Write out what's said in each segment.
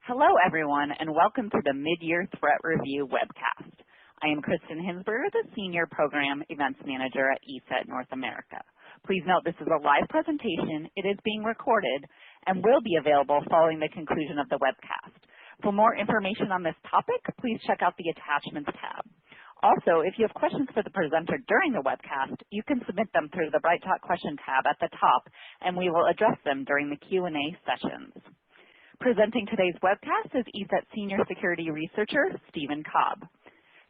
Hello, everyone, and welcome to the Mid-Year Threat Review webcast. I am Kristen Hinsberger, the Senior Program Events Manager at ESET North America. Please note this is a live presentation. It is being recorded and will be available following the conclusion of the webcast. For more information on this topic, please check out the Attachments tab. Also, if you have questions for the presenter during the webcast, you can submit them through the Bright Talk question tab at the top, and we will address them during the Q&A sessions. Presenting today's webcast is ESET Senior Security Researcher, Stephen Cobb.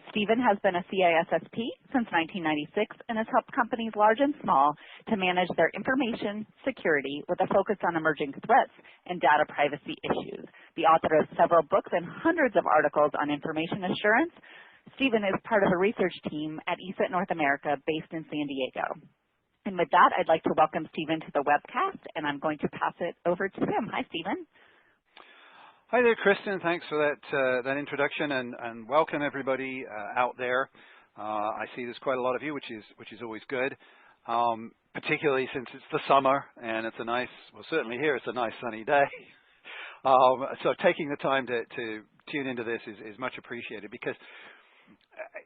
Stephen has been a CISSP since 1996 and has helped companies large and small to manage their information security with a focus on emerging threats and data privacy issues. The author of several books and hundreds of articles on information assurance, Stephen is part of a research team at ESET North America based in San Diego. And with that, I'd like to welcome Stephen to the webcast, and I'm going to pass it over to him. Hi, Stephen. Hi there, Kristen. Thanks for that introduction, and welcome everybody out there. I see there's quite a lot of you, which is always good, particularly since it's the summer and it's a nice, well, certainly here it's a nice sunny day. So taking the time to tune into this is much appreciated, because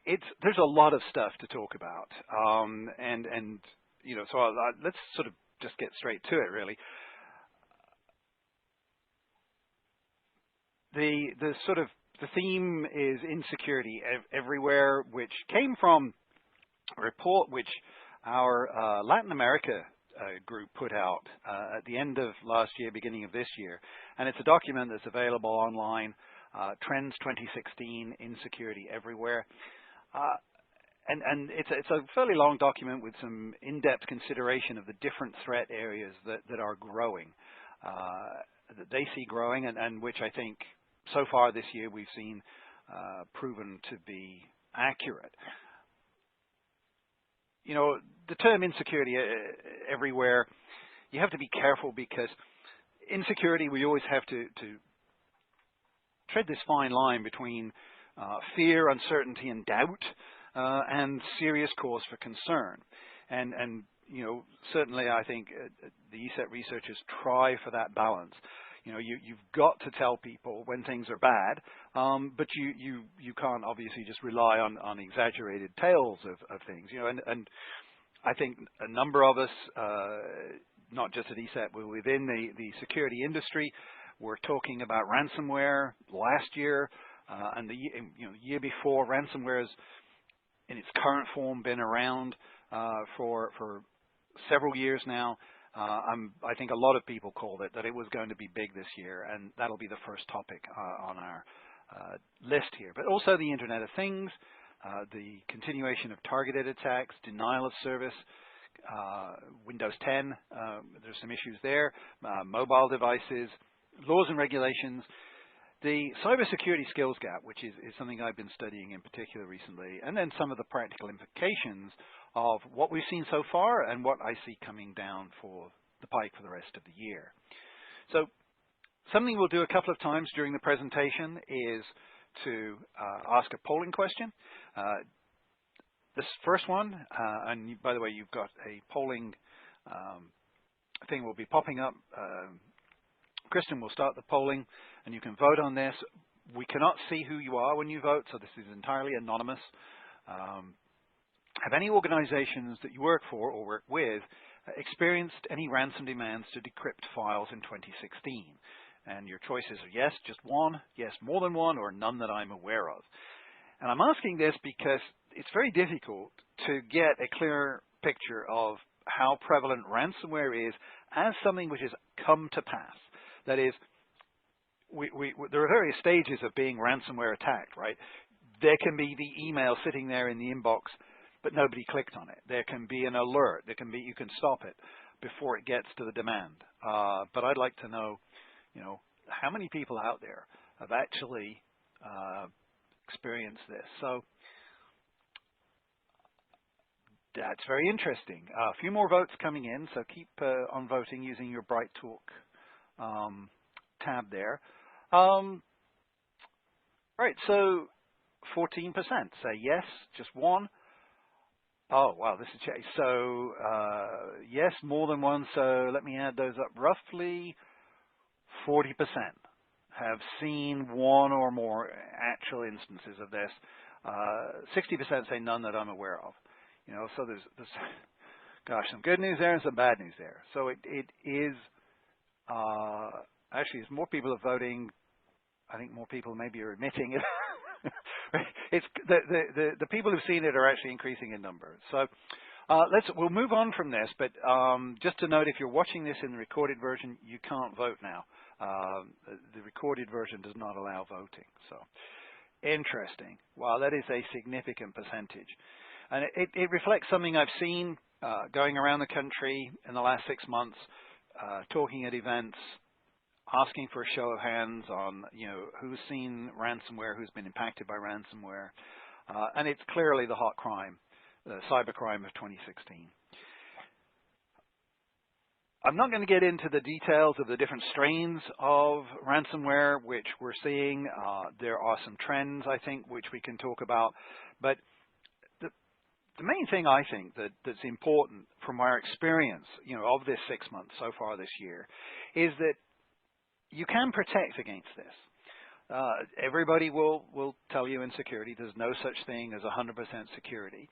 there's a lot of stuff to talk about, and you know, so let's sort of just get straight to it, really. The theme is insecurity everywhere, which came from a report which our Latin America group put out at the end of last year, beginning of this year, and it's a document that's available online, Trends 2016, Insecurity Everywhere, and it's a fairly long document with some in-depth consideration of the different threat areas that are growing, that they see growing, and which I think so far this year we've seen proven to be accurate. You know, the term insecurity everywhere, you have to be careful, because insecurity, we always have to tread this fine line between fear, uncertainty, and doubt, and serious cause for concern. And you know, certainly I think the ESET researchers try for that balance. You know, you've got to tell people when things are bad, but you can't obviously just rely on exaggerated tales of things. You know, and I think a number of us, not just at ESET, but within the security industry, were talking about ransomware last year, and the year before. Ransomware has, in its current form, been around for several years now. I think a lot of people called it that it was going to be big this year, and that'll be the first topic on our list here. But also the Internet of Things, the continuation of targeted attacks, denial of service, Windows 10, there's some issues there, mobile devices, laws and regulations, the cybersecurity skills gap, which is something I've been studying in particular recently, and then some of the practical implications of what we've seen so far and what I see coming down for the pike for the rest of the year. So something we'll do a couple of times during the presentation is to ask a polling question. This first one, and by the way, you've got a polling thing will be popping up. Kristen will start the polling, and you can vote on this. We cannot see who you are when you vote, so this is entirely anonymous. Have any organizations that you work for or work with experienced any ransom demands to decrypt files in 2016? And your choices are yes, just one, yes, more than one, or none that I'm aware of. And I'm asking this because it's very difficult to get a clear picture of how prevalent ransomware is as something which has come to pass. That is, there are various stages of being ransomware attacked, right? There can be the email sitting there in the inbox, but nobody clicked on it. There can be an alert. There can be, you can stop it before it gets to the demand. But I'd like to know, you know, how many people out there have actually experienced this. So that's very interesting. A few more votes coming in, so keep on voting using your Bright Talk tab there. Right, so 14% say yes, just one. Oh, wow, this is Chase. So, yes, more than one. So let me add those up. Roughly 40% have seen one or more actual instances of this. 60% say none that I'm aware of. You know, so there's gosh, some good news there and some bad news there. So it is actually, as more people are voting, I think more people maybe are admitting it. It's the people who've seen it are actually increasing in number. So we'll move on from this, but just to note, if you're watching this in the recorded version, you can't vote now. The recorded version does not allow voting. So interesting. Wow, that is a significant percentage. And it reflects something I've seen going around the country in the last 6 months, talking at events, asking for a show of hands on, you know, who's seen ransomware, who's been impacted by ransomware. And it's clearly the hot crime, the cybercrime of 2016. I'm not going to get into the details of the different strains of ransomware which we're seeing. There are some trends, I think, which we can talk about. But the main thing I think that's important from our experience, you know, of this 6 months so far this year, is that you can protect against this. Everybody will tell you in security there's no such thing as 100% security.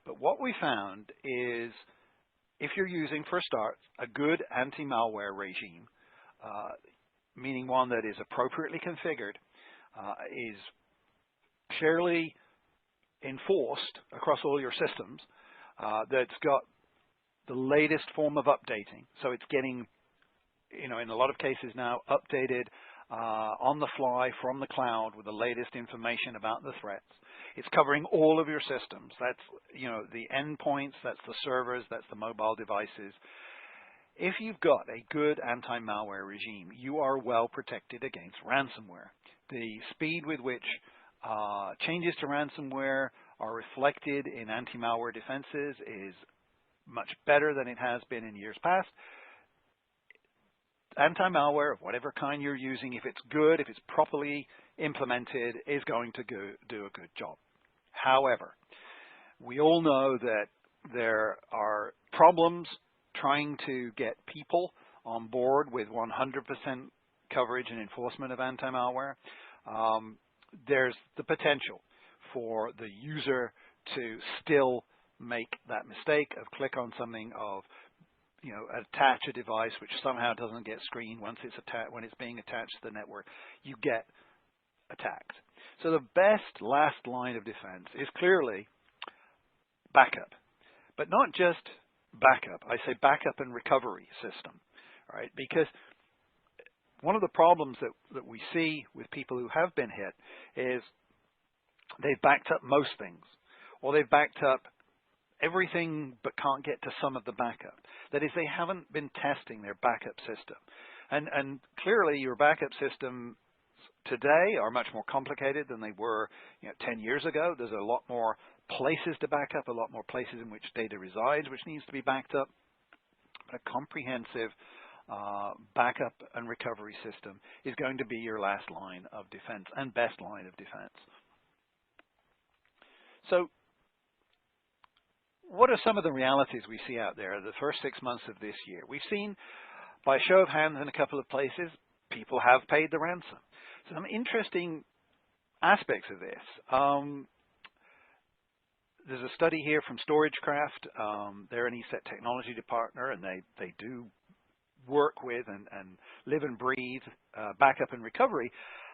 But what we found is if you're using, for a start, a good anti-malware regime, meaning one that is appropriately configured, is fairly enforced across all your systems, that's got the latest form of updating. So it's getting, you know, in a lot of cases now, updated on the fly from the cloud with the latest information about the threats. It's covering all of your systems. That's, you know, the endpoints, that's the servers, that's the mobile devices. If you've got a good anti-malware regime, you are well protected against ransomware. The speed with which changes to ransomware are reflected in anti-malware defenses is much better than it has been in years past. Anti-malware of whatever kind you're using, if it's good, if it's properly implemented, is going to do a good job. However, we all know that there are problems trying to get people on board with 100% coverage and enforcement of anti-malware. There's the potential for the user to still make that mistake of click on something, of, you know, attach a device which somehow doesn't get screened once it's when it's being attached to the network. You get attacked. So the best last line of defense is clearly backup, but not just backup. I say backup and recovery system, right? Because one of the problems that we see with people who have been hit is they've backed up most things, or they've backed up everything but can't get to some of the backup. That is, they haven't been testing their backup system. And clearly your backup systems today are much more complicated than they were, you know, 10 years ago. There's a lot more places to back up, a lot more places in which data resides, which needs to be backed up. But a comprehensive backup and recovery system is going to be your last line of defense and best line of defense. So what are some of the realities we see out there the first 6 months of this year? We've seen, by show of hands in a couple of places, people have paid the ransom. Some interesting aspects of this. There's a study here from StorageCraft. They're an ESET technology partner, and they do work with and live and breathe backup and recovery.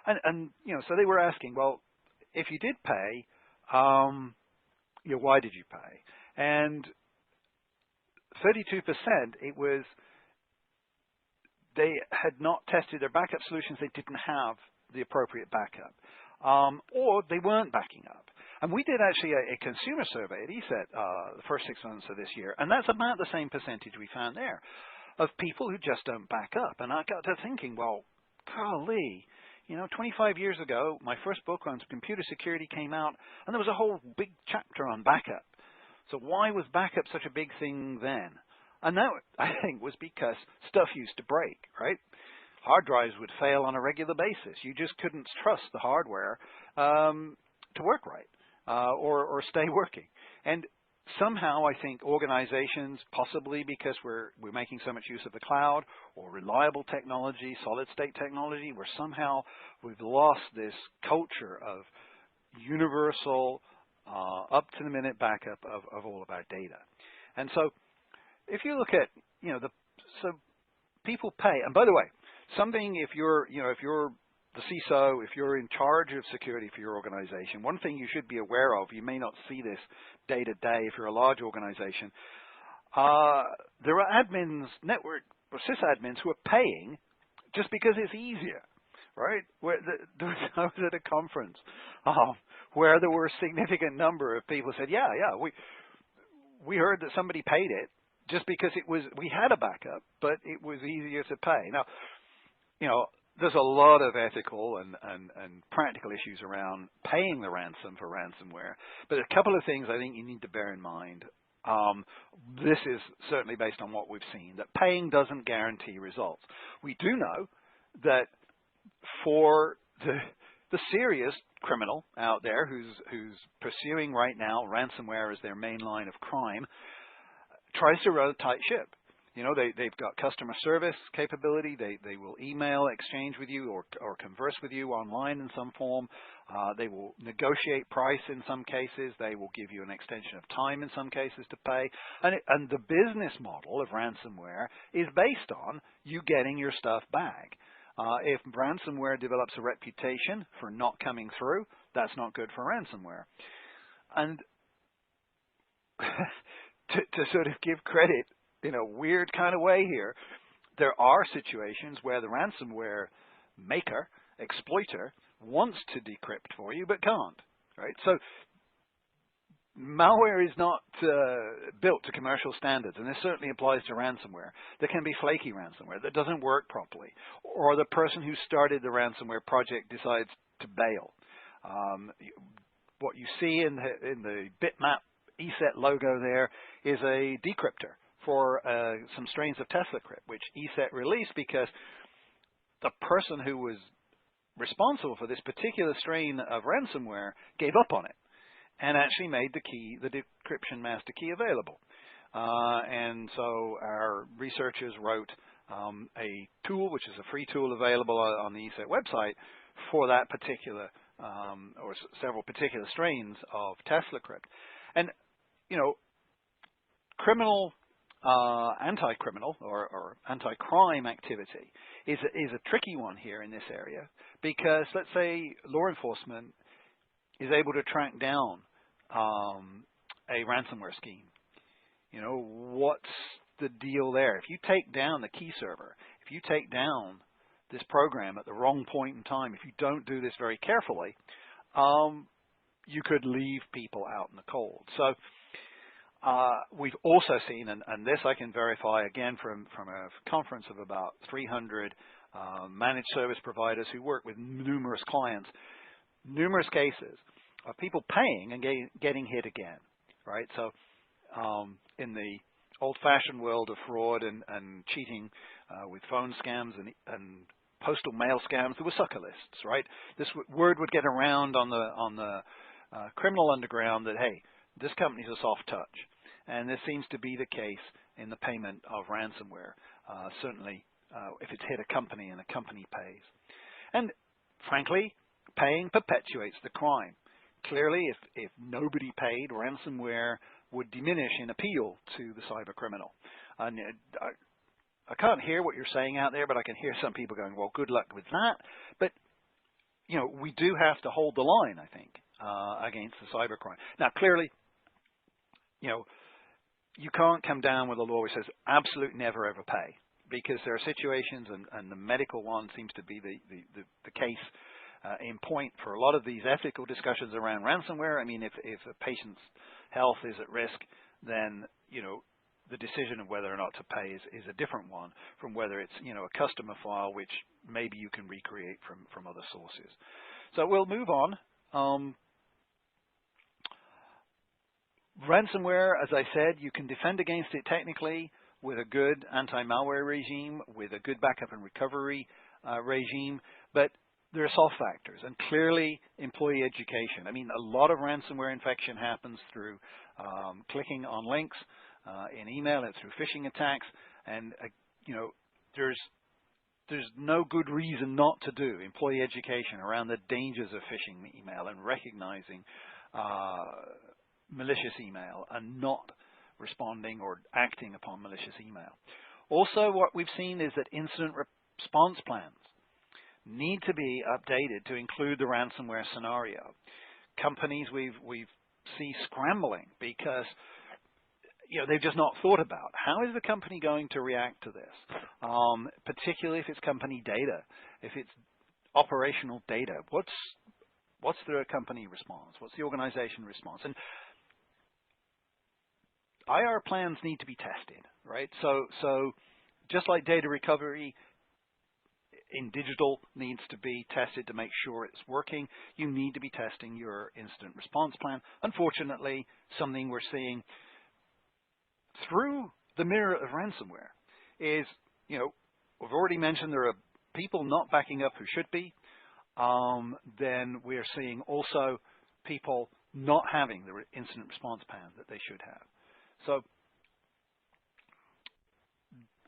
And you know, so they were asking, well, if you did pay, you know, why did you pay? And 32%, it was they had not tested their backup solutions. They didn't have the appropriate backup, or they weren't backing up. And we did actually a consumer survey at ESET the first 6 months of this year, and that's about the same percentage we found there of people who just don't back up. And I got to thinking, well, golly, you know, 25 years ago, my first book on computer security came out, and there was a whole big chapter on backup. So why was backup such a big thing then? And that, I think, was because stuff used to break, right? Hard drives would fail on a regular basis. You just couldn't trust the hardware to work right or stay working. And somehow I think organizations, possibly because we're making so much use of the cloud or reliable technology, solid state technology, where somehow we've lost this culture of universal, up to the minute backup of all of our data. And so if you look at, so people pay, and by the way, something if you're the CISO, if you're in charge of security for your organization, one thing you should be aware of, you may not see this day to day if you're a large organization, there are admins, network or sysadmins who are paying just because it's easier, right? I was at a conference where there were a significant number of people who said, yeah, we heard that somebody paid it just because we had a backup, but it was easier to pay. Now, there's a lot of ethical and practical issues around paying the ransom for ransomware, but a couple of things I think you need to bear in mind. This is certainly based on what we've seen, that paying doesn't guarantee results. We do know that for the serious criminal out there who's pursuing right now ransomware as their main line of crime, tries to run a tight ship. They've got customer service capability. They will email exchange with you or converse with you online in some form. They will negotiate price in some cases. They will give you an extension of time in some cases to pay. And the business model of ransomware is based on you getting your stuff back. If ransomware develops a reputation for not coming through, that's not good for ransomware. And to sort of give credit in a weird kind of way here, there are situations where the ransomware maker, exploiter, wants to decrypt for you but can't, right? So malware is not built to commercial standards, and this certainly applies to ransomware. There can be flaky ransomware that doesn't work properly, or the person who started the ransomware project decides to bail. What you see in the bitmap ESET logo there is a decryptor for some strains of TeslaCrypt, which ESET released because the person who was responsible for this particular strain of ransomware gave up on it and actually made the decryption master key available. And so our researchers wrote a tool, which is a free tool available on the ESET website for that particular or several particular strains of TeslaCrypt. And, criminal anti-criminal or anti-crime activity is a tricky one here in this area, because let's say law enforcement is able to track down a ransomware scheme. What's the deal there? If you take down the key server, if you take down this program at the wrong point in time, if you don't do this very carefully, you could leave people out in the cold. So we've also seen, and this I can verify again from a conference of about 300 managed service providers who work with numerous clients, numerous cases of people paying and getting hit again, right? So in the old-fashioned world of fraud and cheating with phone scams and postal mail scams, there were sucker lists, right? This word would get around on the criminal underground that, hey, this company's a soft touch. And this seems to be the case in the payment of ransomware, certainly if it's hit a company and a company pays. And frankly, paying perpetuates the crime. Clearly, if nobody paid, ransomware would diminish in appeal to the cyber criminal. And I can't hear what you're saying out there, but I can hear some people going, well, good luck with that. But, we do have to hold the line, I think, against the cybercrime. Now, clearly, you can't come down with a law which says absolute never ever pay, because there are situations, and the medical one seems to be the case in point for a lot of these ethical discussions around ransomware. I mean, if a patient's health is at risk, then, the decision of whether or not to pay is a different one from whether it's, a customer file which maybe you can recreate from other sources. So we'll move on. Ransomware, as I said, you can defend against it technically with a good anti-malware regime, with a good backup and recovery regime, but there are soft factors, and clearly employee education. I mean, a lot of ransomware infection happens through clicking on links in email and through phishing attacks, and you know, there's no good reason not to do employee education around the dangers of phishing email and recognizing malicious email and not responding or acting upon malicious email. Also, what we've seen is that incident response plans need to be updated to include the ransomware scenario. Companies we see scrambling because they've just not thought about how is the company going to react to this, particularly if it's company data, if it's operational data. What's the company response? What's the organization response? And IR plans need to be tested, right? So just like data recovery in digital needs to be tested to make sure it's working, you need to be testing your incident response plan. Unfortunately, something we're seeing through the mirror of ransomware is, we've already mentioned there are people not backing up who should be. Then we're seeing also people not having the incident response plan that they should have. So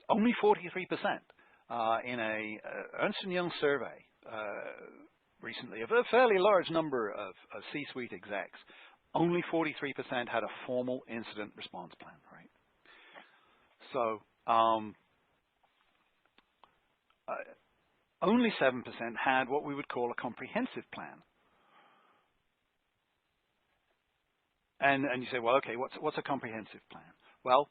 only 43%. In a Ernst & Young survey recently of a fairly large number of C-suite execs, only 43% had a formal incident response plan, right? So only 7% had what we would call a comprehensive plan. And you say, well, okay, what's a comprehensive plan? Well,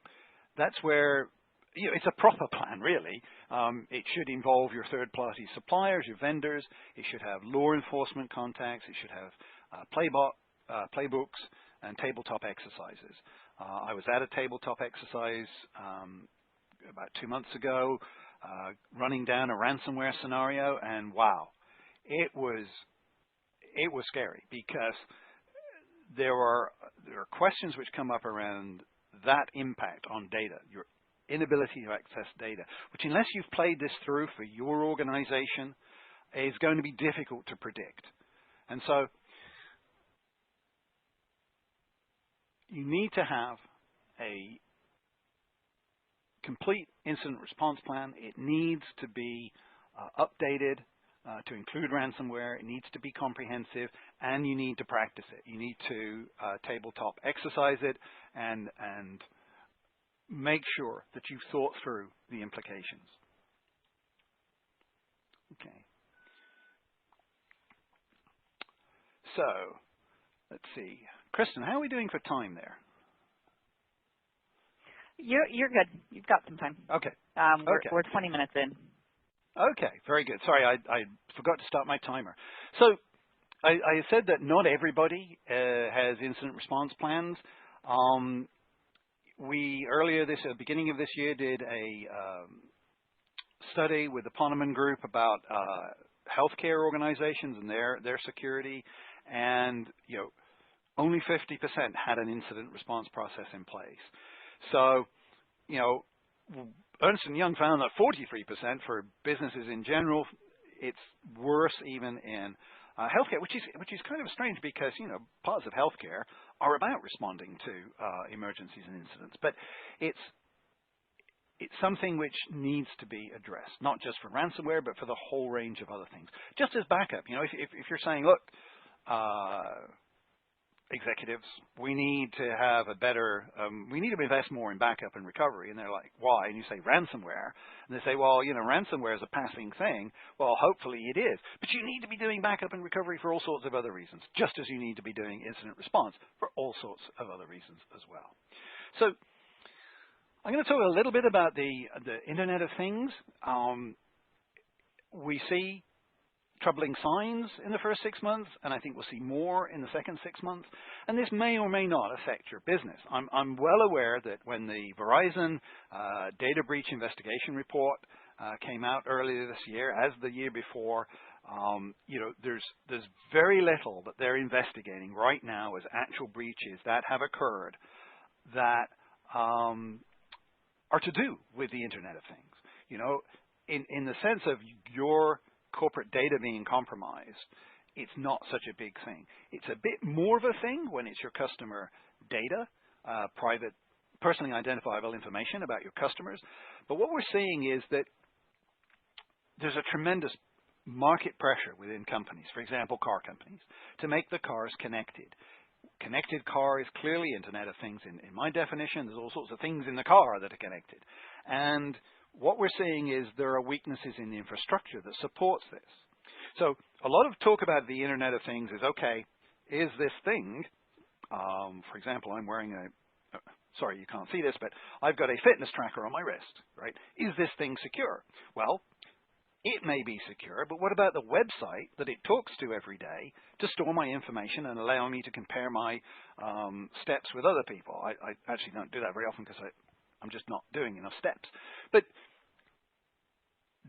that's where it's a proper plan, really. It should involve your third-party suppliers, your vendors. It should have law enforcement contacts. It should have playbooks and tabletop exercises. I was at a tabletop exercise about 2 months ago, running down a ransomware scenario, and wow, it was scary because there are questions which come up around that impact on data, your inability to access data, which unless you've played this through for your organization is going to be difficult to predict. And so you need to have a complete incident response plan. It needs to be updated to include ransomware. It needs to be comprehensive, and you need to practice it. You need to tabletop exercise it and make sure that you've thought through the implications. Okay. So let's see. Kristen, how are we doing for time there? You're good. You've got some time. Okay. We're 20 minutes in. Okay, very good. Sorry, I forgot to start my timer. So I said that not everybody has incident response plans. We earlier beginning of this year did a study with the Poneman Group about healthcare organizations and their security, and only 50% had an incident response process in place. So Ernst & Young found that 43% for businesses in general. It's worse even in healthcare, which is kind of strange because parts of healthcare are about responding to emergencies and incidents, but it's something which needs to be addressed, not just for ransomware, but for the whole range of other things. Just as backup, if you're saying, look, executives, we need to have a better, we need to invest more in backup and recovery. And they're like, why? And you say ransomware. And they say, well, ransomware is a passing thing. Well, hopefully it is. But you need to be doing backup and recovery for all sorts of other reasons, just as you need to be doing incident response for all sorts of other reasons as well. So I'm going to talk a little bit about the Internet of Things. We see troubling signs in the first 6 months, and I think we'll see more in the second 6 months. And this may or may not affect your business. I'm well aware that when the Verizon data breach investigation report came out earlier this year, as the year before, there's very little that they're investigating right now as actual breaches that have occurred that are to do with the Internet of Things. In the sense of your corporate data being compromised, it's not such a big thing. It's a bit more of a thing when it's your customer data, private, personally identifiable information about your customers. But what we're seeing is that there's a tremendous market pressure within companies, for example, car companies, to make the cars connected. Connected car is clearly Internet of Things in my definition. There's all sorts of things in the car that are connected. And what we're seeing is there are weaknesses in the infrastructure that supports this. So a lot of talk about the Internet of Things is, okay, is this thing, for example, I'm wearing sorry, you can't see this, but I've got a fitness tracker on my wrist, right? Is this thing secure? Well, it may be secure, but what about the website that it talks to every day to store my information and allow me to compare my steps with other people? I actually don't do that very often because I'm just not doing enough steps. But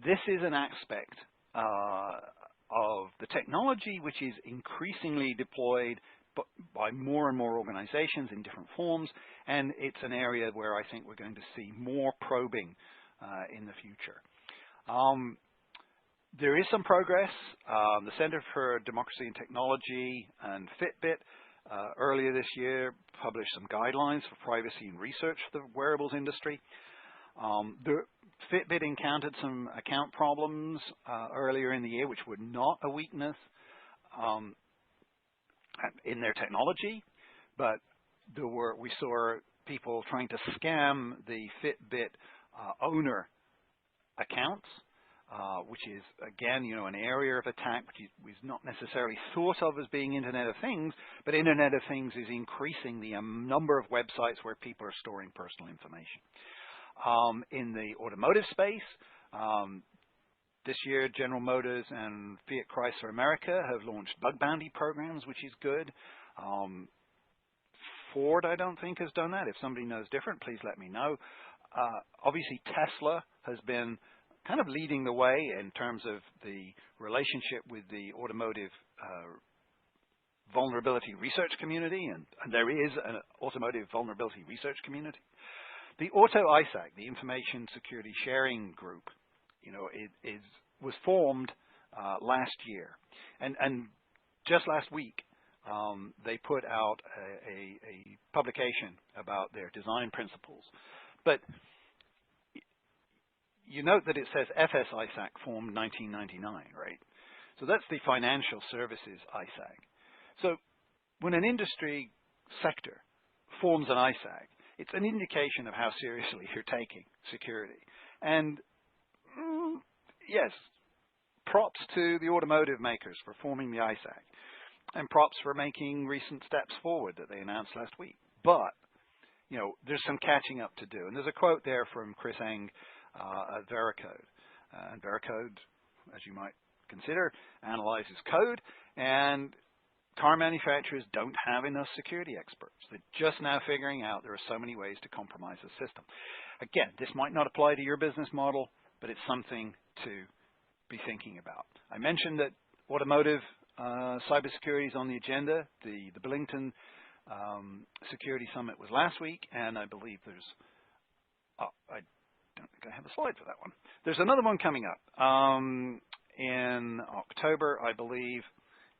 this is an aspect of the technology which is increasingly deployed by more and more organizations in different forms, and it's an area where I think we're going to see more probing in the future. There is some progress. The Center for Democracy and Technology and Fitbit earlier this year published some guidelines for privacy and research for the wearables industry. The Fitbit encountered some account problems earlier in the year, which were not a weakness in their technology, but we saw people trying to scam the Fitbit owner accounts, which is, again, an area of attack which is not necessarily thought of as being Internet of Things, but Internet of Things is increasing the number of websites where people are storing personal information. In the automotive space, this year, General Motors and Fiat Chrysler America have launched bug bounty programs, which is good. Ford, I don't think, has done that. If somebody knows different, please let me know. Obviously, Tesla has been kind of leading the way in terms of the relationship with the automotive vulnerability research community, and there is an automotive vulnerability research community. The Auto ISAC, the Information Security Sharing Group, was formed last year, and just last week they put out a publication about their design principles. But you note that it says FS ISAC formed 1999, right? So that's the Financial Services ISAC. So when an industry sector forms an ISAC, it's an indication of how seriously you're taking security. And yes, props to the automotive makers for forming the ISAC, and props for making recent steps forward that they announced last week. But, there's some catching up to do. And there's a quote there from Chris Eng at Veracode. And Veracode, as you might consider, analyzes code, and car manufacturers don't have enough security experts. They're just now figuring out there are so many ways to compromise the system. Again, this might not apply to your business model, but it's something to be thinking about. I mentioned that automotive cybersecurity is on the agenda. The Billington Security Summit was last week, and I believe there's, I don't think I have a slide for that one. There's another one coming up in October, I believe,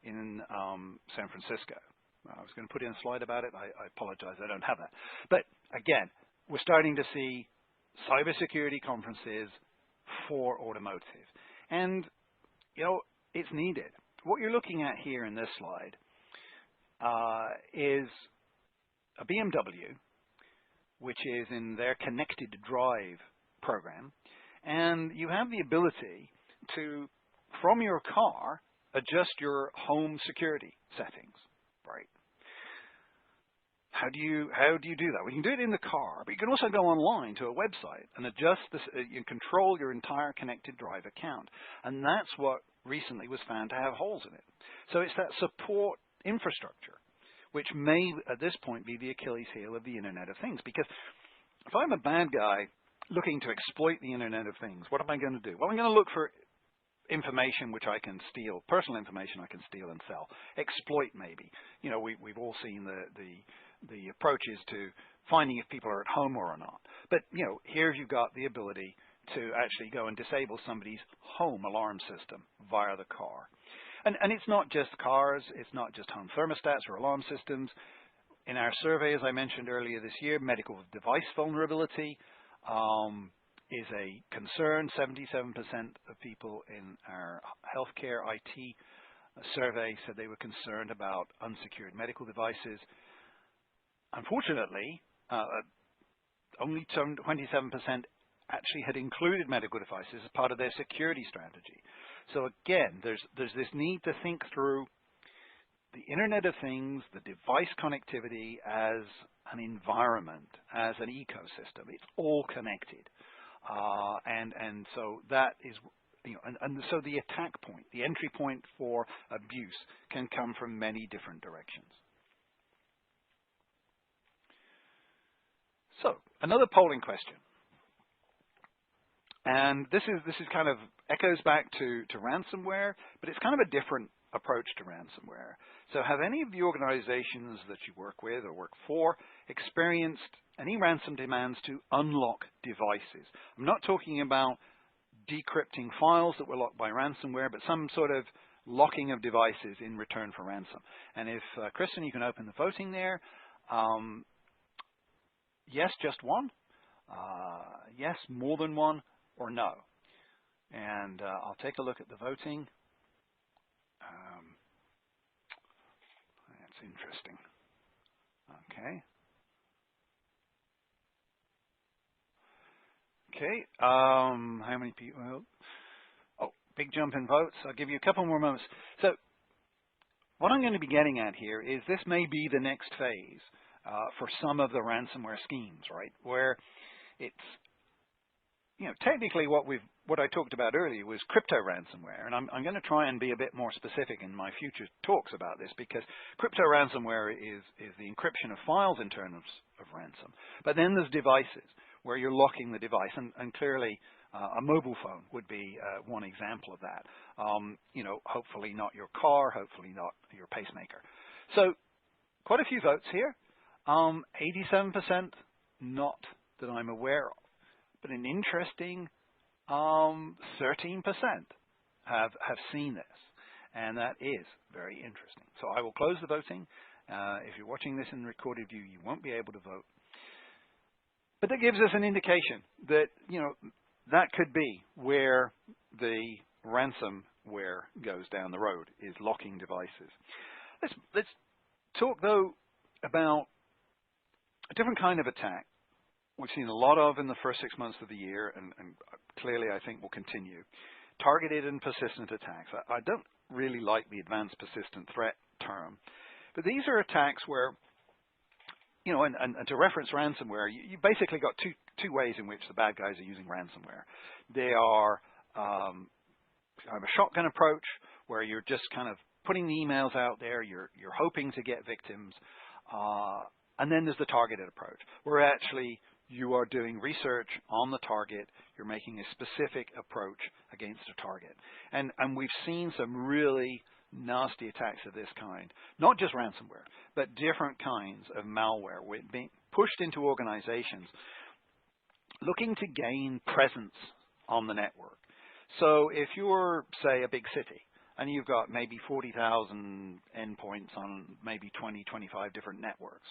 in San Francisco. I was going to put in a slide about it. I apologize, I don't have that. But again, we're starting to see cybersecurity conferences for automotive. And, it's needed. What you're looking at here in this slide is a BMW, which is in their connected drive program. And you have the ability to, from your car, adjust your home security settings, right? How do you do that? Well, you can do it in the car, but you can also go online to a website and adjust this. You control your entire connected drive account, and that's what recently was found to have holes in it. So it's that support infrastructure, which may at this point be the Achilles heel of the Internet of Things. Because if I'm a bad guy looking to exploit the Internet of Things, what am I going to do? Well, I'm going to look for information which I can steal, personal information I can steal and sell. Exploit, maybe. We've all seen the approaches to finding if people are at home or not. But, here you've got the ability to actually go and disable somebody's home alarm system via the car. And it's not just cars, it's not just home thermostats or alarm systems. In our survey, as I mentioned earlier this year, medical device vulnerability is a concern. 77% of people in our healthcare IT survey said they were concerned about unsecured medical devices. Unfortunately, only 27% actually had included medical devices as part of their security strategy. So again, there's this need to think through the Internet of Things, the device connectivity as an environment, as an ecosystem. It's all connected. And so that is, and so the attack point, the entry point for abuse can come from many different directions. So another polling question. And this is kind of echoes back to ransomware, but it's kind of a different approach to ransomware. So have any of the organizations that you work with or work for experienced any ransom demands to unlock devices? I'm not talking about decrypting files that were locked by ransomware, but some sort of locking of devices in return for ransom. And if, Kristen, you can open the voting there. Yes, just one. Yes, more than one, or no. And I'll take a look at the voting. That's interesting. Okay. Okay. How many people? Well, oh, big jump in votes. I'll give you a couple more moments. So what I'm going to be getting at here is this may be the next phase for some of the ransomware schemes, right? Where it's, technically what I talked about earlier was crypto ransomware, and I'm going to try and be a bit more specific in my future talks about this, because crypto ransomware is the encryption of files in terms of ransom. But then there's devices where you're locking the device, and clearly a mobile phone would be one example of that. Hopefully not your car, hopefully not your pacemaker. So quite a few votes here. 87% not that I'm aware of. But an interesting 13% have seen this, and that is very interesting. So I will close the voting. If you're watching this in recorded view, you won't be able to vote. But that gives us an indication that, that could be where the ransomware goes down the road, is locking devices. Let's talk, though, about a different kind of attack we've seen a lot of in the first 6 months of the year, and clearly I think will continue. Targeted and persistent attacks. I don't really like the advanced persistent threat term, but these are attacks where, and to reference ransomware, you basically got two ways in which the bad guys are using ransomware. They are kind of a shotgun approach, where you're just kind of putting the emails out there, you're hoping to get victims, and then there's the targeted approach, where actually you are doing research on the target, you're making a specific approach against a target. And we've seen some really nasty attacks of this kind, not just ransomware, but different kinds of malware being pushed into organizations looking to gain presence on the network. So if you're, say, a big city, and you've got maybe 40,000 endpoints on maybe 20, 25 different networks,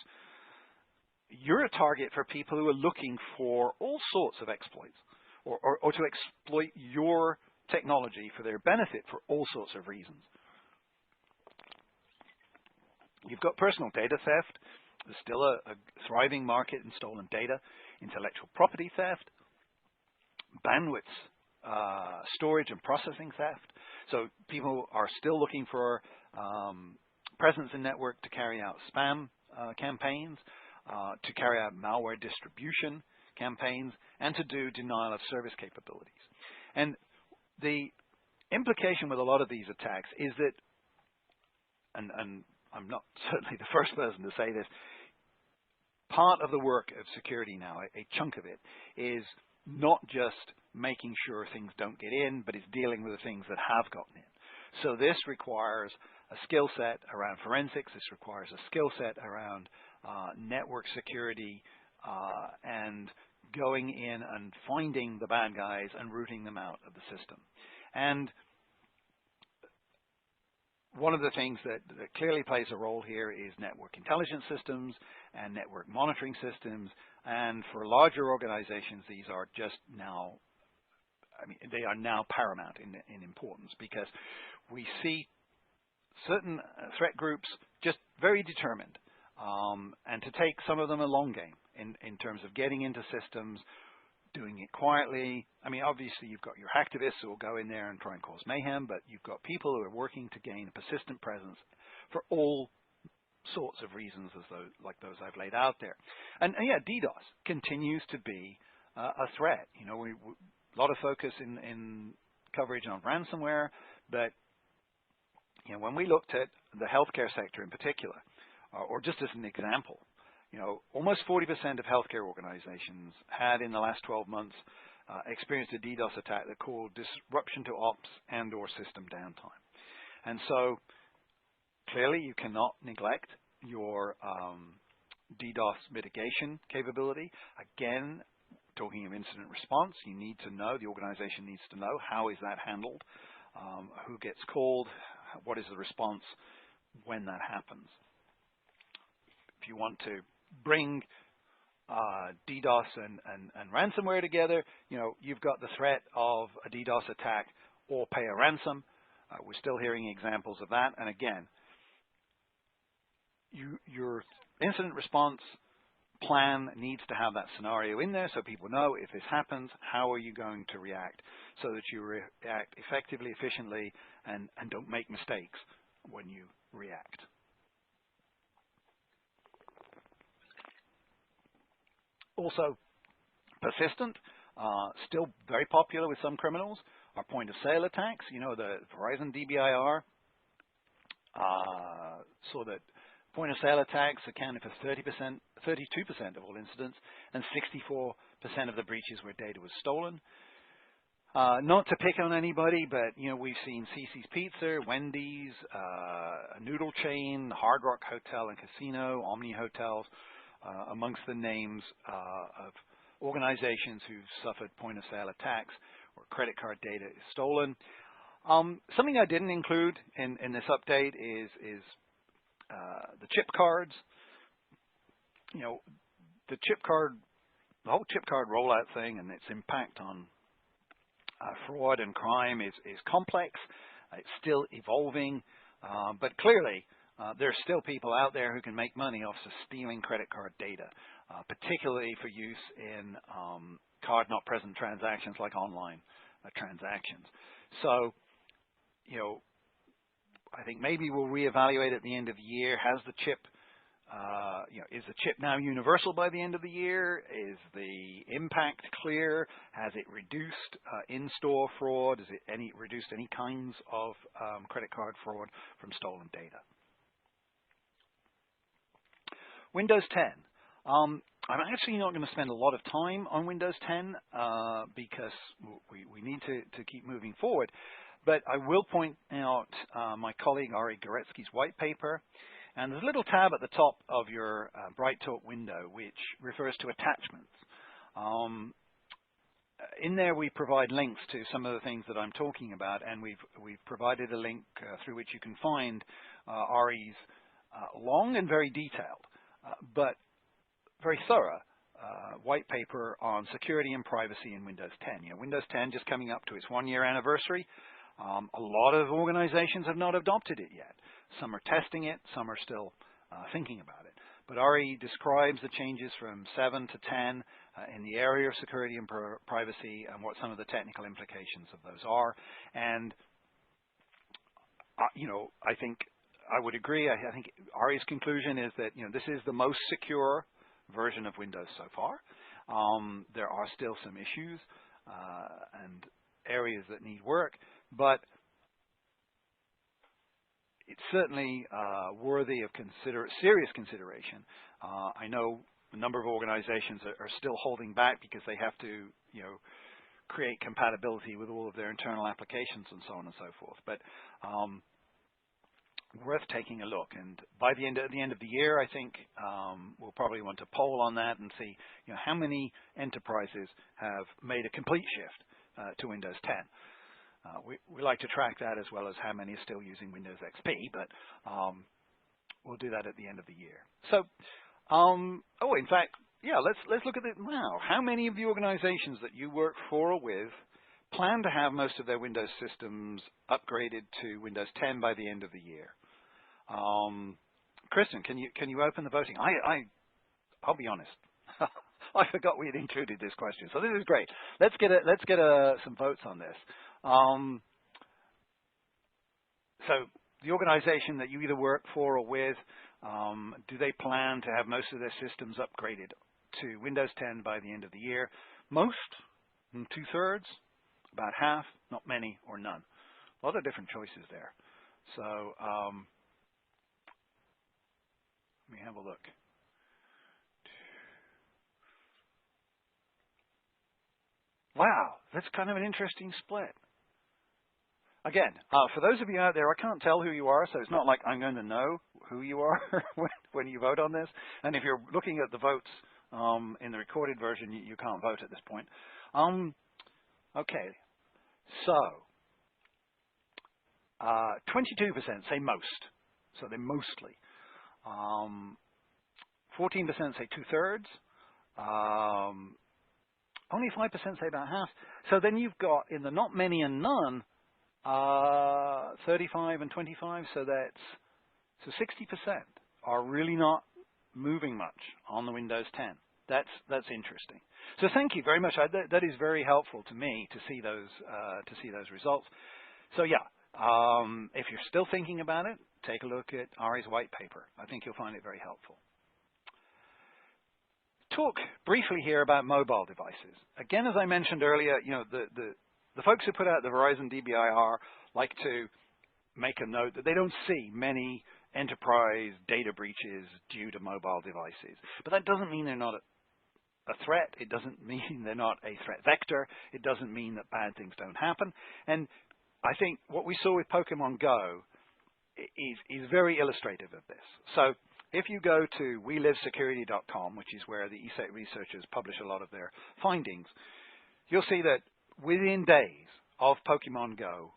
you're a target for people who are looking for all sorts of exploits, or to exploit your technology for their benefit for all sorts of reasons. You've got personal data theft. There's still a thriving market in stolen data, intellectual property theft, bandwidth, storage and processing theft. So people are still looking for presence in network to carry out spam campaigns, to carry out malware distribution campaigns, and to do denial of service capabilities. And the implication with a lot of these attacks is that, and I'm not certainly the first person to say this, part of the work of security now, a chunk of it, is not just making sure things don't get in, but it's dealing with the things that have gotten in. So this requires a skill set around forensics. This requires a skill set around network security and going in and finding the bad guys and rooting them out of the system. And one of the things that clearly plays a role here is network intelligence systems and network monitoring systems. And for larger organizations, these are just now, they are now paramount in importance, because we see certain threat groups just very determined, and to take some of them a long game in terms of getting into systems, doing it quietly. Obviously you've got your hacktivists who will go in there and try and cause mayhem, but you've got people who are working to gain a persistent presence for all sorts of reasons, like those I've laid out there. And yeah, DDoS continues to be a threat. A lot of focus in coverage on ransomware, but when we looked at the healthcare sector in particular, or just as an example, almost 40% of healthcare organizations had in the last 12 months experienced a DDoS attack that caused disruption to ops and or system downtime. And so clearly you cannot neglect your DDoS mitigation capability. Again, talking of incident response, you need to know, the organization needs to know, how is that handled, who gets called, what is the response when that happens. If you want to bring DDoS and ransomware together, you've got the threat of a DDoS attack or Pay Ransom. We're still hearing examples of that. And again, your incident response plan needs to have that scenario in there so people know, if this happens, how are you going to react, so that you react effectively, efficiently, and don't make mistakes when you react. Also, persistent, still very popular with some criminals, are point-of-sale attacks. The Verizon DBIR saw that point-of-sale attacks accounted for 32% of all incidents, and 64% of the breaches where data was stolen. Not to pick on anybody, but we've seen Cece's Pizza, Wendy's, a noodle chain, Hard Rock Hotel and Casino, Omni Hotels, amongst the names of organizations who've suffered point-of-sale attacks or credit card data is stolen. Something I didn't include in this update is the chip cards. The whole chip card rollout thing and its impact on fraud and crime is complex. It's still evolving, but clearly there's still people out there who can make money off of stealing credit card data, particularly for use in card not present transactions like online transactions. So, I think maybe we'll reevaluate at the end of the year. Has the chip, is the chip now universal by the end of the year? Is the impact clear? Has it reduced in-store fraud? Has it reduced any kinds of credit card fraud from stolen data? Windows 10. I'm actually not going to spend a lot of time on Windows 10 because we need to keep moving forward. But I will point out my colleague Ari Goretsky's white paper. And there's a little tab at the top of your BrightTalk window which refers to attachments. In there we provide links to some of the things that I'm talking about, and we've provided a link through which you can find Ari's long and very detailed, but very thorough white paper on security and privacy in Windows 10. Windows 10 just coming up to its 1-year anniversary. A lot of organizations have not adopted it yet. Some are testing it, some are still thinking about it. But Ari describes the changes from 7 to 10 in the area of security and privacy and what some of the technical implications of those are. And, I think I would agree. I think Ari's conclusion is that, this is the most secure version of Windows so far. There are still some issues and areas that need work, but it's certainly worthy of serious consideration. I know a number of organizations are still holding back because they have to, create compatibility with all of their internal applications and so on and so forth. But worth taking a look. And by the end of the year, I think we'll probably want to poll on that and see, how many enterprises have made a complete shift to Windows 10. We like to track that as well as how many are still using Windows XP, but we'll do that at the end of the year. So, in fact, let's look at it now. How many of the organizations that you work for or with plan to have most of their Windows systems upgraded to Windows 10 by the end of the year? Kristen, can you open the voting? I'll be honest. I forgot we had included this question, so this is great. Let's get some votes on this. So the organization that you either work for or with, do they plan to have most of their systems upgraded to Windows 10 by the end of the year? Most, 2/3, about half, not many, or none. A lot of different choices there. So let me have a look. Wow, that's kind of an interesting split. Again, for those of you out there, I can't tell who you are, so it's not like I'm going to know who you are when you vote on this. And if you're looking at the votes in the recorded version, you can't vote at this point. Okay, so 22% say most, so they're mostly. 14% say 2/3. Only 5% say about half. So then you've got in the not many and none, 35 and 25. So 60% are really not moving much on the Windows 10. That's interesting. So thank you very much. That is very helpful to me to see those results. So yeah, if you're still thinking about it, take a look at Ari's white paper. I think you'll find it very helpful. Talk briefly here about mobile devices. Again, as I mentioned earlier, the folks who put out the Verizon DBIR like to make a note that they don't see many enterprise data breaches due to mobile devices. But that doesn't mean they're not a threat. It doesn't mean they're not a threat vector. It doesn't mean that bad things don't happen. And I think what we saw with Pokemon Go is very illustrative of this. So if you go to welivesecurity.com, which is where the ESET researchers publish a lot of their findings, you'll see that within days of Pokemon Go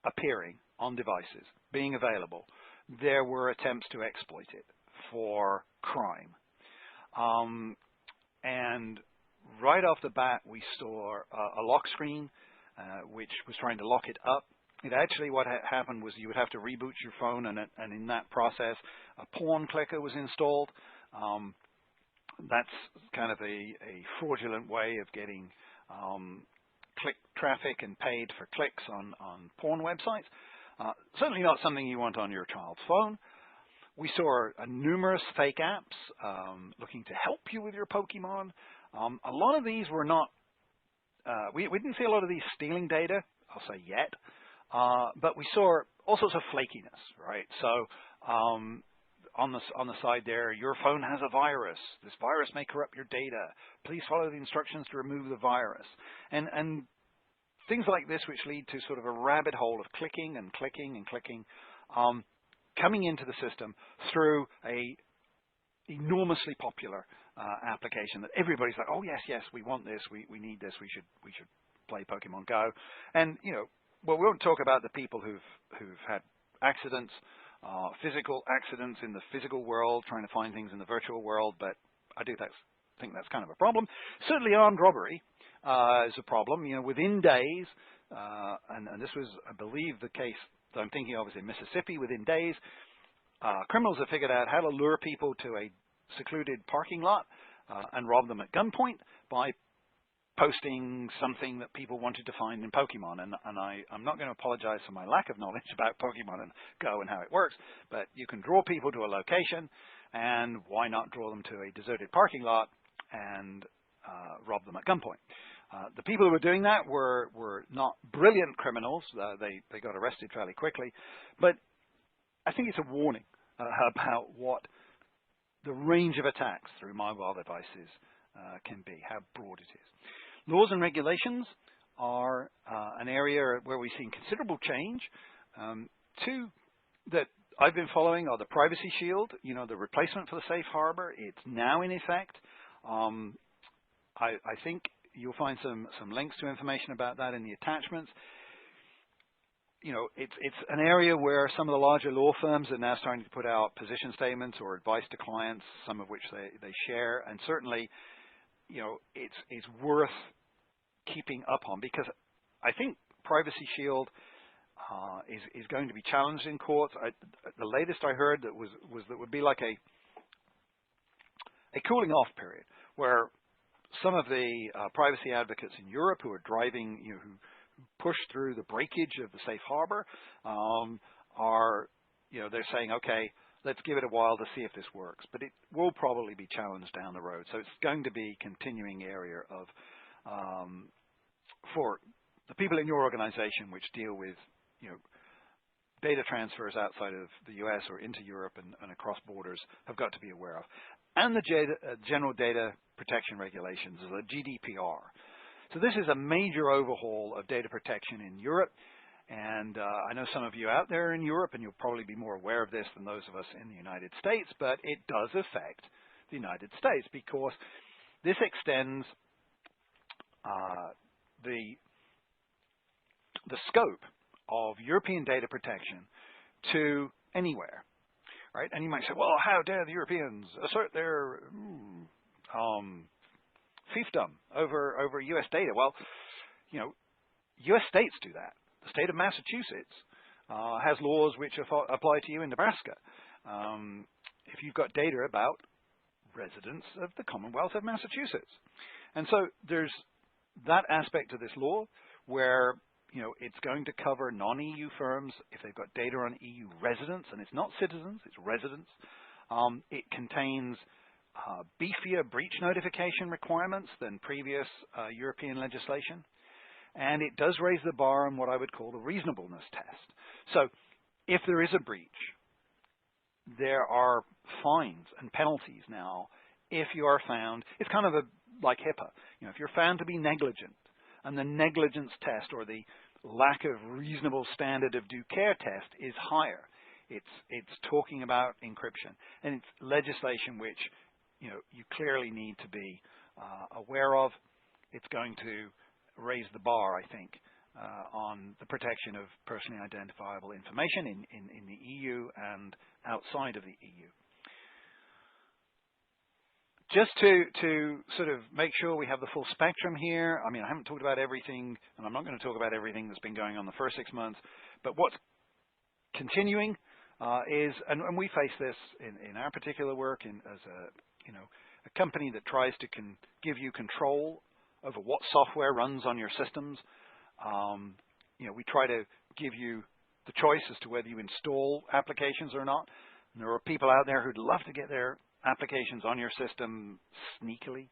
appearing on devices, being available, there were attempts to exploit it for crime. And right off the bat, we saw a lock screen, which was trying to lock it up. It actually, what happened was you would have to reboot your phone, and in that process, a porn clicker was installed. That's kind of a fraudulent way of getting click traffic and paid for clicks on porn websites. Certainly not something you want on your child's phone. We saw numerous fake apps looking to help you with your Pokemon. A lot of these were not, we didn't see a lot of these stealing data, I'll say yet. But we saw all sorts of flakiness, right? So on the side there, your phone has a virus. This virus may corrupt your data. Please follow the instructions to remove the virus. And things like this, which lead to sort of a rabbit hole of clicking and clicking and clicking, coming into the system through a enormously popular application that everybody's like, oh yes, we want this, we need this, we should play Pokemon Go. And well, we won't talk about the people who've had accidents, physical accidents in the physical world, trying to find things in the virtual world, but I do think that's kind of a problem. Certainly armed robbery is a problem. Within days, and this was, I believe, the case that I'm thinking of is in Mississippi. Within days, criminals have figured out how to lure people to a secluded parking lot and rob them at gunpoint by posting something that people wanted to find in Pokemon. And I'm not going to apologize for my lack of knowledge about Pokemon and Go and how it works, but you can draw people to a location, and why not draw them to a deserted parking lot and rob them at gunpoint? The people who were doing that were not brilliant criminals. They got arrested fairly quickly. But I think it's a warning about what the range of attacks through mobile devices can be, how broad it is. Laws and regulations are an area where we've seen considerable change. Two that I've been following are the Privacy Shield, the replacement for the Safe Harbor. It's now in effect. I think you'll find some links to information about that in the attachments. It's an area where some of the larger law firms are now starting to put out position statements or advice to clients, some of which they share, and certainly, it's worth keeping up on, because I think Privacy Shield is going to be challenged in courts. The latest I heard that was that would be like a cooling off period where some of the privacy advocates in Europe who are driving, who push through the breakage of the safe harbor are, they're saying, okay, let's give it a while to see if this works. But it will probably be challenged down the road. So it's going to be a continuing area of, for the people in your organization which deal with, data transfers outside of the U.S. or into Europe and across borders have got to be aware of. And the General Data Protection Regulations, the GDPR. So this is a major overhaul of data protection in Europe. And I know some of you out there in Europe, and you'll probably be more aware of this than those of us in the United States, but it does affect the United States because this extends the scope of European data protection to anywhere, right? And you might say, well, how dare the Europeans assert their fiefdom over U.S. data? Well, U.S. states do that. The state of Massachusetts has laws which apply to you in Nebraska. If you've got data about residents of the Commonwealth of Massachusetts. And so there's that aspect of this law where it's going to cover non-EU firms if they've got data on EU residents, and it's not citizens, it's residents. It contains beefier breach notification requirements than previous European legislation. And it does raise the bar on what I would call the reasonableness test. So if there is a breach, there are fines and penalties now if you are found. It's kind of like HIPAA. If you're found to be negligent, and the negligence test or the lack of reasonable standard of due care test is higher. It's talking about encryption, and it's legislation which you clearly need to be aware of. It's going to raise the bar, I think, on the protection of personally identifiable information in the EU and outside of the EU. Just to sort of make sure we have the full spectrum here, I haven't talked about everything, and I'm not going to talk about everything that's been going on the first 6 months, but what's continuing is, and we face this in our particular work as a company that tries to give you control over what software runs on your systems. We try to give you the choice as to whether you install applications or not. And there are people out there who'd love to get their applications on your system sneakily,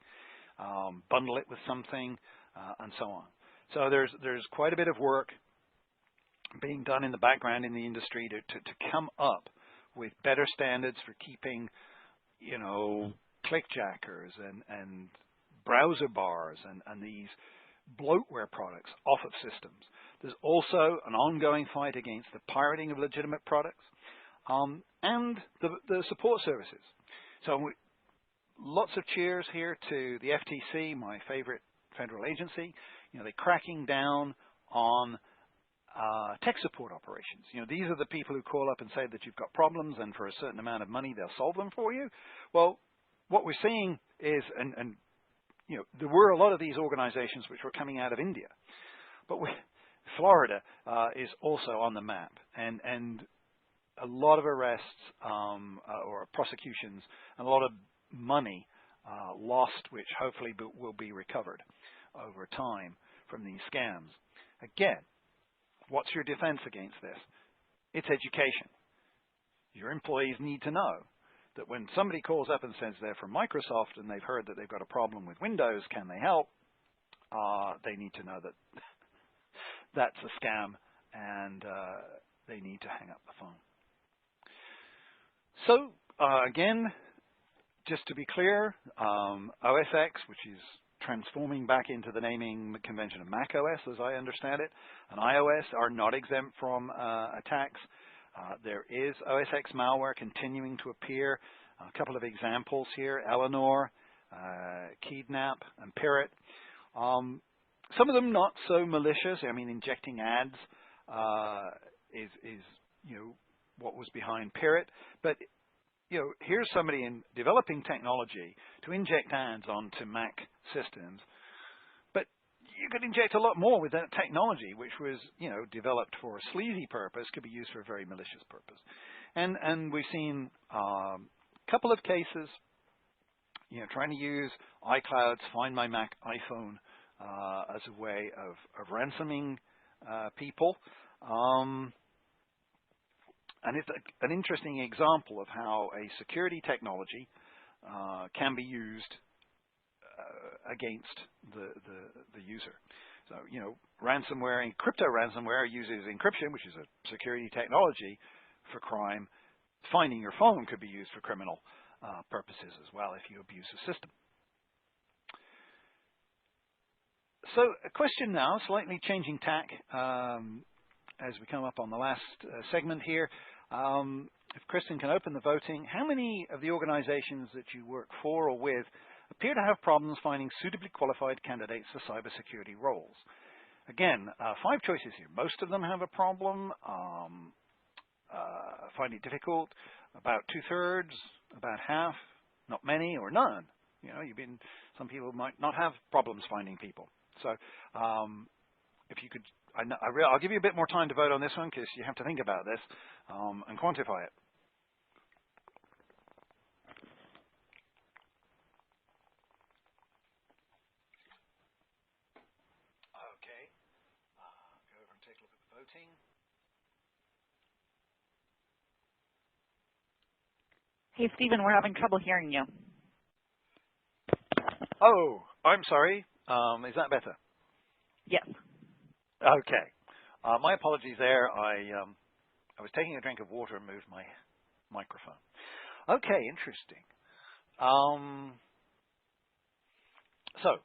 bundle it with something, and so on. So there's quite a bit of work being done in the background in the industry to come up with better standards for keeping, clickjackers and browser bars and these bloatware products off of systems. There's also an ongoing fight against the pirating of legitimate products and the support services. So lots of cheers here to the FTC, my favorite federal agency. They're cracking down on tech support operations. These are the people who call up and say that you've got problems, and for a certain amount of money, they'll solve them for you. Well, what we're seeing is, and there were a lot of these organizations which were coming out of India, but Florida is also on the map, and a lot of arrests or prosecutions, and a lot of money lost, which hopefully will be recovered over time from these scams. Again, what's your defense against this? It's education. Your employees need to know that when somebody calls up and says they're from Microsoft and they've heard that they've got a problem with Windows, can they help? They need to know that that's a scam, and they need to hang up the phone. So, again, just to be clear, OS X, which is transforming back into the naming convention of Mac OS, as I understand it, and iOS are not exempt from attacks. There is X Malware continuing to appear. A couple of examples here: Eleanor, Kidnap, and Pirate. Some of them not so malicious. I mean, injecting ads is what was behind Pirate. But here's somebody in developing technology to inject ads onto Mac systems. But you could inject a lot more with that technology, which was developed for a sleazy purpose, could be used for a very malicious purpose. And we've seen a couple of cases, trying to use iCloud's Find My Mac iPhone as a way of ransoming people. And it's an interesting example of how a security technology can be used against the user. So, ransomware, crypto ransomware uses encryption, which is a security technology for crime. Finding your phone could be used for criminal purposes as well if you abuse the system. So a question now, slightly changing tack as we come up on the last segment here. If Kristen can open the voting, how many of the organizations that you work for or with appear to have problems finding suitably qualified candidates for cybersecurity roles? Again, 5 choices here. Most of them have a problem, find it difficult, about 2/3, about half, not many, or none. Some people might not have problems finding people. So if you could, I'll give you a bit more time to vote on this one because you have to think about this and quantify it. Okay, go over and take a look at the voting. Hey, Stephen, we're having trouble hearing you. Oh, I'm sorry. Is that better? Yes. Okay. My apologies there. I was taking a drink of water and moved my microphone. Okay, interesting. So,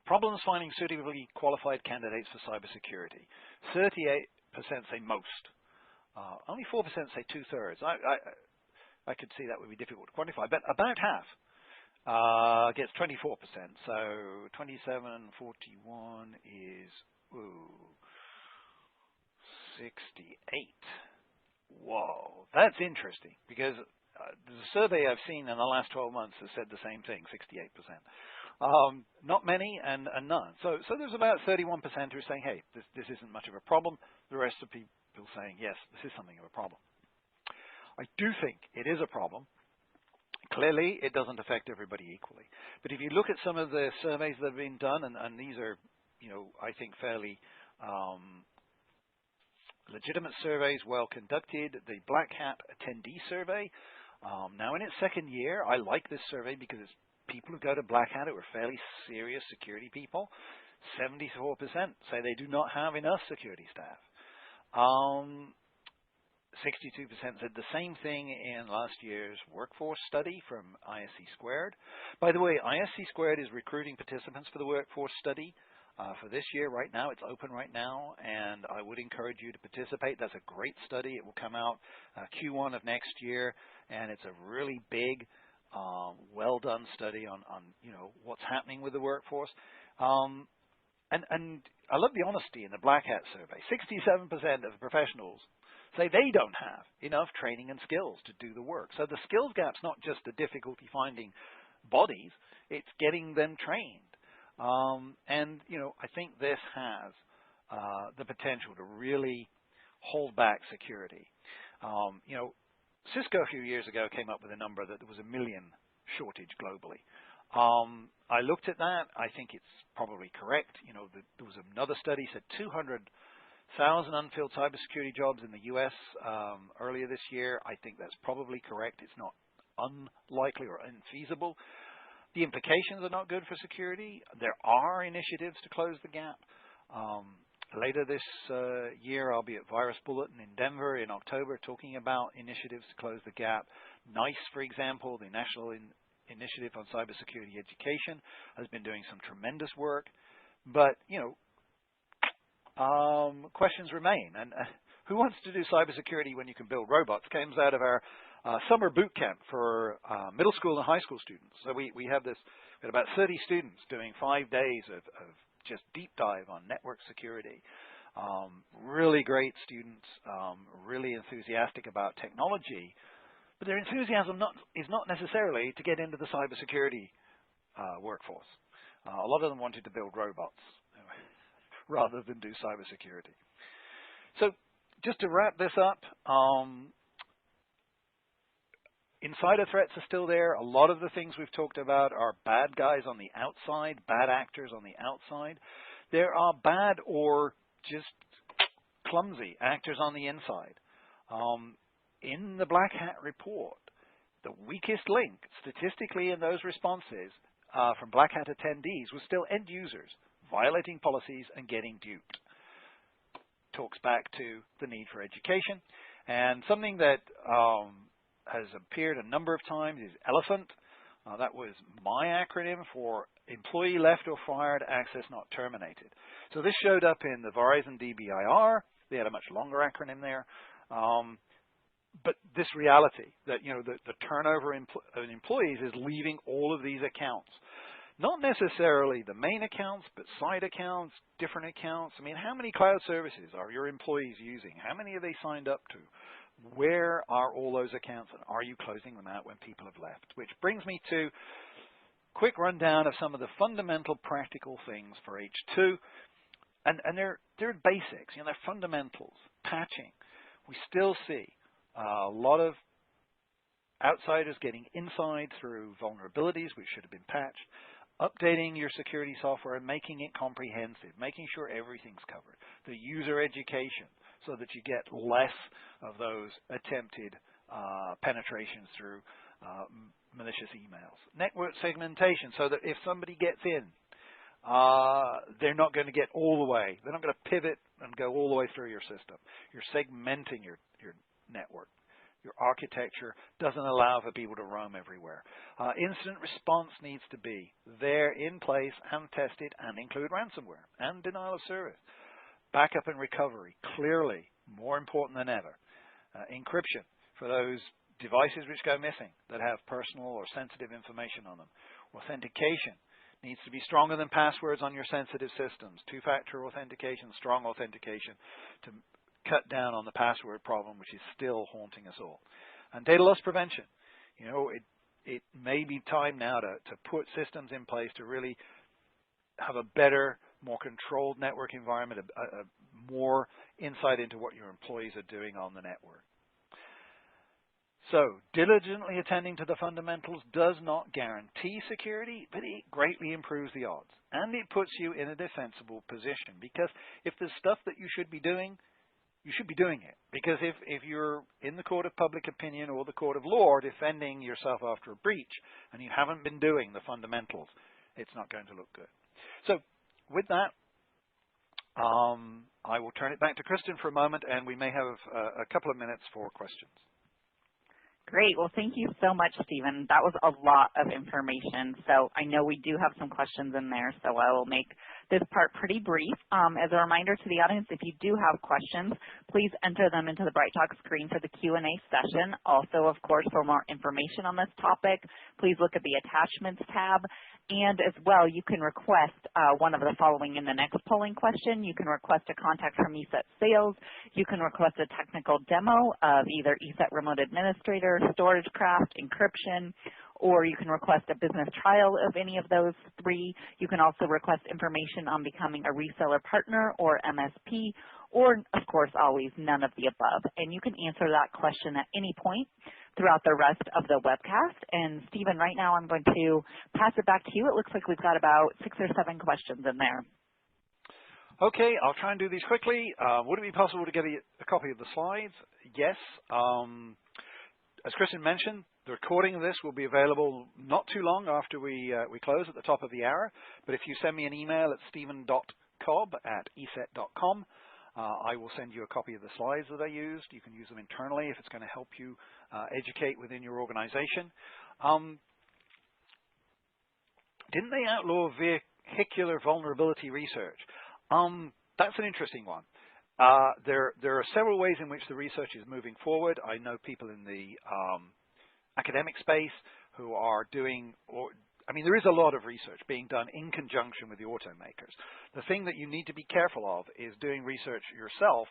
problems finding suitably qualified candidates for cybersecurity. 38% say most. Only 4% say 2/3. I could see that would be difficult to quantify, but about half gets 24%. So 27, 41 is 68. Whoa, that's interesting because the survey I've seen in the last 12 months has said the same thing, 68%. Not many and none. So there's about 31% who are saying, hey, this isn't much of a problem. The rest of people saying, yes, this is something of a problem. I do think it is a problem. Clearly, it doesn't affect everybody equally. But if you look at some of the surveys that have been done, and these are, I think fairly legitimate surveys, well conducted, the Black Hat attendee survey, now in its second year, I like this survey because it's people who go to Black Hat who are fairly serious security people. 74% say they do not have enough security staff. 62% said the same thing in last year's workforce study from ISC Squared. By the way, ISC Squared is recruiting participants for the workforce study for this year right now. It's open right now, and I would encourage you to participate. That's a great study. It will come out Q1 of next year, and it's a really big, well-done study on what's happening with the workforce. And I love the honesty in the Black Hat survey. 67% of professionals say they don't have enough training and skills to do the work. So the skills gap's not just the difficulty finding bodies, it's getting them trained. And I think this has the potential to really hold back security. Cisco a few years ago came up with a number that there was 1 million shortage globally. I looked at that. I think it's probably correct. There was another study said 200,000 unfilled cybersecurity jobs in the U.S. Earlier this year. I think that's probably correct. It's not unlikely or infeasible. The implications are not good for security. There are initiatives to close the gap. Later this year, I'll be at Virus Bulletin in Denver in October talking about initiatives to close the gap. NICE, for example, the National Initiative on Cybersecurity Education, has been doing some tremendous work. But, questions remain. And Who wants to do cybersecurity when you can build robots? Comes out of our summer boot camp for middle school and high school students. So we had about 30 students doing 5 days of just deep dive on network security. Really great students, really enthusiastic about technology, but their enthusiasm is not necessarily to get into the cybersecurity workforce. A lot of them wanted to build robots rather than do cybersecurity. So just to wrap this up, insider threats are still there. A lot of the things we've talked about are bad guys on the outside, bad actors on the outside. There are bad or just clumsy actors on the inside. In the Black Hat report, the weakest link statistically in those responses from Black Hat attendees was still end users violating policies and getting duped. Talks back to the need for education. And something that has appeared a number of times is ELEPHANT. That was my acronym for Employee Left or Fired, Access Not Terminated. So this showed up in the Verizon DBIR. They had a much longer acronym there. But this reality that, the turnover in employees is leaving all of these accounts. Not necessarily the main accounts, but side accounts, different accounts. I mean, how many cloud services are your employees using? How many are they signed up to? Where are all those accounts, and are you closing them out when people have left? Which brings me to a quick rundown of some of the fundamental practical things for H2. And they're basics, they're fundamentals. Patching. We still see a lot of outsiders getting inside through vulnerabilities which should have been patched. Updating your security software and making it comprehensive, making sure everything's covered. The user education so that you get less of those attempted penetrations through malicious emails. Network segmentation so that if somebody gets in, they're not going to get all the way. They're not going to pivot and go all the way through your system. You're segmenting your network. Your architecture doesn't allow for people to roam everywhere. Incident response needs to be there in place and tested and include ransomware and denial of service. Backup and recovery, clearly more important than ever. Encryption for those devices which go missing that have personal or sensitive information on them. Authentication needs to be stronger than passwords on your sensitive systems. Two-factor authentication, strong authentication to cut down on the password problem, which is still haunting us all. And data loss prevention. It may be time now to put systems in place to really have a better, more controlled network environment, a more insight into what your employees are doing on the network. So, diligently attending to the fundamentals does not guarantee security, but it greatly improves the odds. And it puts you in a defensible position, because if there's stuff that you should be doing, you should be doing it. Because if you're in the court of public opinion or the court of law defending yourself after a breach and you haven't been doing the fundamentals, it's not going to look good. So with that, I will turn it back to Kristen for a moment, and we may have a couple of minutes for questions. Great. Well, thank you so much, Stephen. That was a lot of information. So I know we do have some questions in there, so I will make this part pretty brief. As a reminder to the audience, if you do have questions, please enter them into the BrightTalk screen for the Q&A session. Also, of course, for more information on this topic, please look at the attachments tab. And as well, you can request one of the following in the next polling question. You can request a contact from ESET sales. You can request a technical demo of either ESET remote administrator, StorageCraft, encryption, or you can request a business trial of any of those three. You can also request information on becoming a reseller partner or MSP, or, of course, always none of the above. And you can answer that question at any point throughout the rest of the webcast. And Stephen, right now I'm going to pass it back to you. It looks like we've got about 6 or 7 questions in there. Okay, I'll try and do these quickly. Would it be possible to get a copy of the slides? Yes. As Kristen mentioned, the recording of this will be available not too long after we close at the top of the hour. But if you send me an email at stephen.cobb@eset.com, I will send you a copy of the slides that I used. You can use them internally if it's going to help you educate within your organization. Didn't they outlaw vehicular vulnerability research? That's an interesting one. There are several ways in which the research is moving forward. I know people in the academic space who are doing, there is a lot of research being done in conjunction with the automakers. The thing that you need to be careful of is doing research yourself.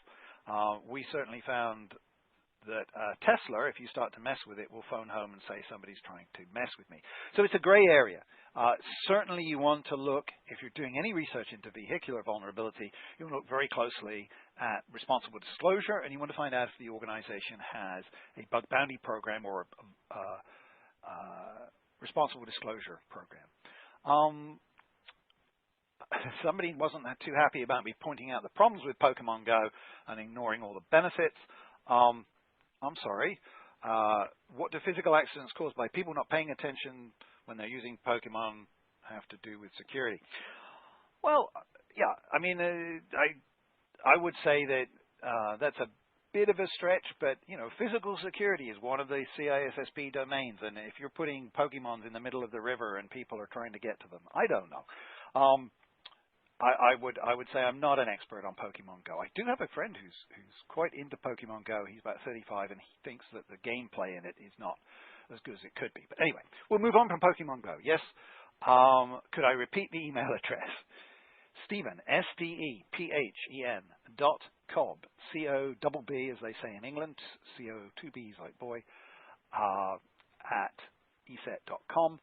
We certainly found that Tesla, if you start to mess with it, will phone home and say somebody's trying to mess with me. So it's a gray area. Certainly you want to look, if you're doing any research into vehicular vulnerability, you want to look very closely at responsible disclosure, and you want to find out if the organization has a bug bounty program or a responsible disclosure program. Somebody wasn't too happy about me pointing out the problems with Pokemon Go and ignoring all the benefits. I'm sorry. What do physical accidents caused by people not paying attention when they're using Pokemon have to do with security? Well, yeah, I would say that that's a bit of a stretch, but physical security is one of the CISSP domains, and if you're putting Pokemons in the middle of the river and people are trying to get to them, I don't know. I would say I'm not an expert on Pokemon Go. I do have a friend who's quite into Pokemon Go. He's about 35, and he thinks that the gameplay in it is not as good as it could be. But anyway, we'll move on from Pokemon Go. Yes. Could I repeat the email address? Stephen, STEPHEN .Cobb, C-O-B-B, as they say in England, C-O 2 B's like boy, at ESET.com.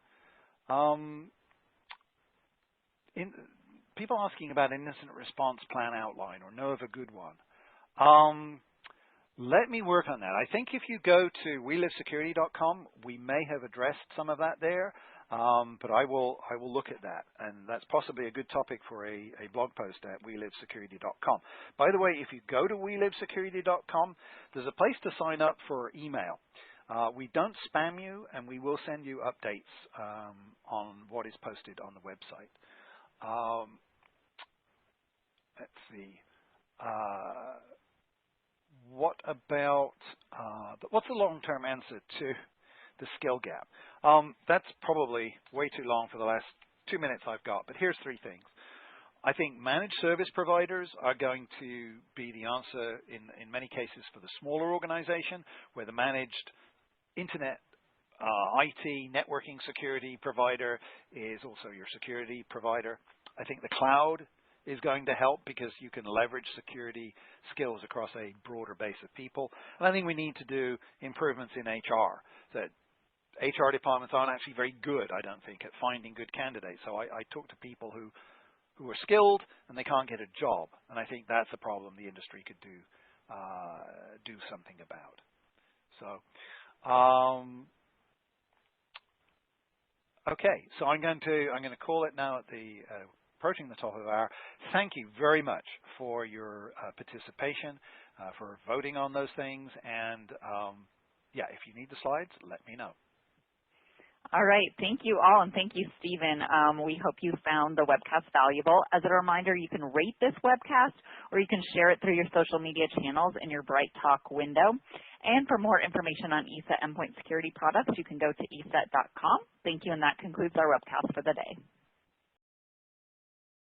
People asking about an incident response plan outline or know of a good one. Let me work on that. I think if you go to welivesecurity.com, we may have addressed some of that there, but I will look at that, and that's possibly a good topic for a blog post at welivesecurity.com. By the way, if you go to welivesecurity.com, there's a place to sign up for email. We don't spam you, and we will send you updates on what is posted on the website. Let's see. What about what's the long-term answer to the skill gap? That's probably way too long for the last 2 minutes I've got, but here's 3 things. I think managed service providers are going to be the answer in many cases for the smaller organization, where the managed internet IT networking security provider is also your security provider. I think the cloud is going to help because you can leverage security skills across a broader base of people. And I think we need to do improvements in HR. That HR departments aren't actually very good, I don't think, at finding good candidates. So I talk to people who are skilled and they can't get a job. And I think that's a problem the industry could do something about. So, okay, so I'm going to call it now at the approaching the top of the hour. Thank you very much for your participation, for voting on those things, and yeah, if you need the slides, let me know. All right. Thank you all, and thank you, Stephen. We hope you found the webcast valuable. As a reminder, you can rate this webcast, or you can share it through your social media channels in your Bright Talk window. And for more information on ESET endpoint security products, you can go to ESET.com. Thank you, and that concludes our webcast for the day.